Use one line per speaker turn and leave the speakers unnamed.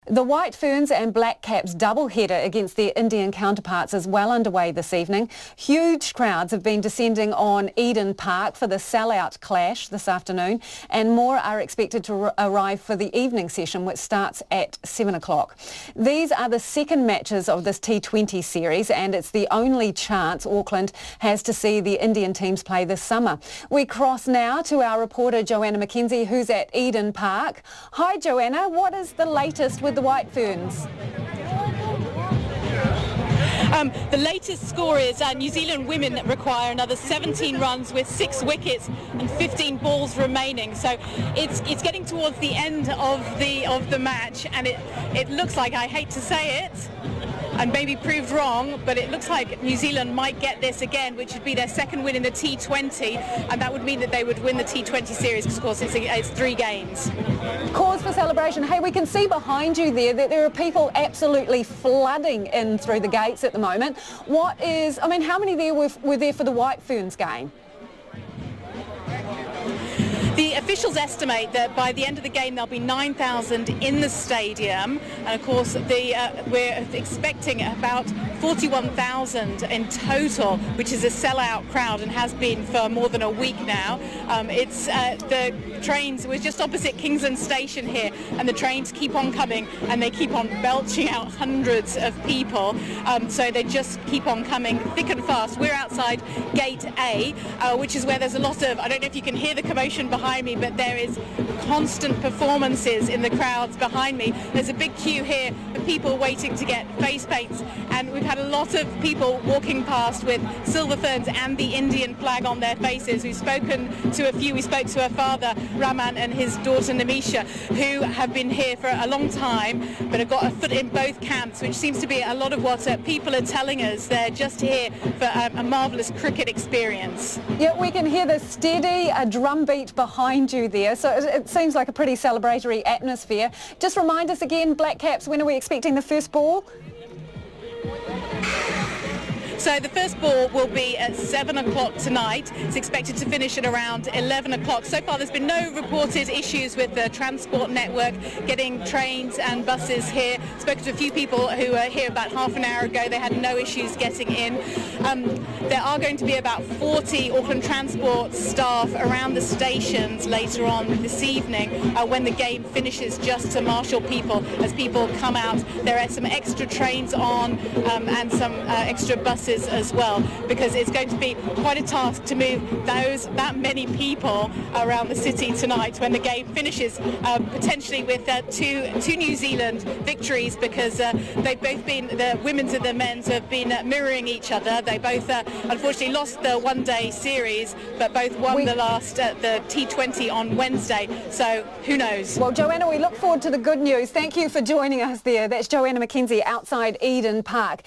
The White Ferns and Black Caps double-header against their Indian counterparts is well underway this evening. Huge crowds have been descending on Eden Park for the sell-out clash this afternoon, and more are expected to arrive for the evening session, which starts at 7 o'clock. These are the second matches of this T20 series, and it's the only chance Auckland has to see the Indian teams play this summer. We cross now to our reporter Joanna MacKenzie, who's at Eden Park. Hi Joanna, what is the latest with the White Ferns?
The latest score is New Zealand women require another 17 runs with 6 wickets and 15 balls remaining. So it's getting towards the end of the match, and it looks like, I hate to say it, and maybe proved wrong, but it looks like New Zealand might get this again, which would be their second win in the T20, and that would mean that they would win the T20 series, because of course it's 3 games.
Cause for celebration. Hey, we can see behind you there that there are people absolutely flooding in through the gates at the moment. How many there were there for the White Ferns game?
The officials estimate that by the end of the game there'll be 9,000 in the stadium, and of course we're expecting about 41,000 in total, which is a sellout crowd and has been for more than a week now. It's the trains, we're just opposite Kingsland Station here, and the trains keep on coming and they keep on belching out hundreds of people, so they just keep on coming thick and fast. We're outside Gate A, which is where there's a lot of, I don't know if you can hear the commotion behind me, but there is constant performances in the crowds behind me. There's a big queue here of people waiting to get face paints, and we've had a lot of people walking past with silver ferns and the Indian flag on their faces. We've spoken to a few. We spoke to her father Raman and his daughter Namisha, who have been here for a long time but have got a foot in both camps, which seems to be a lot of what people are telling us. They're just here for a marvellous cricket experience.
Yeah, we can hear the steady drumbeat behind you there, so it seems like a pretty celebratory atmosphere. Just remind us again, Black Caps, when are we expecting the first ball?
So the first ball will be at 7 o'clock tonight. It's expected to finish at around 11 o'clock. So far there's been no reported issues with the transport network getting trains and buses here. Spoken to a few people who were here about half an hour ago. They had no issues getting in. There are going to be about 40 Auckland Transport staff around the stations later on this evening when the game finishes, just to marshal people as people come out. There are some extra trains on and some extra buses as well, because it's going to be quite a task to move that many people around the city tonight when the game finishes, potentially with two New Zealand victories, because they've both been, the women's and the men's have been mirroring each other. They both unfortunately lost the one-day series, but both won the last the T20 on Wednesday, so who knows.
Well, Joanna, we look forward to the good news. Thank you for joining us there. That's Joanna MacKenzie outside Eden Park.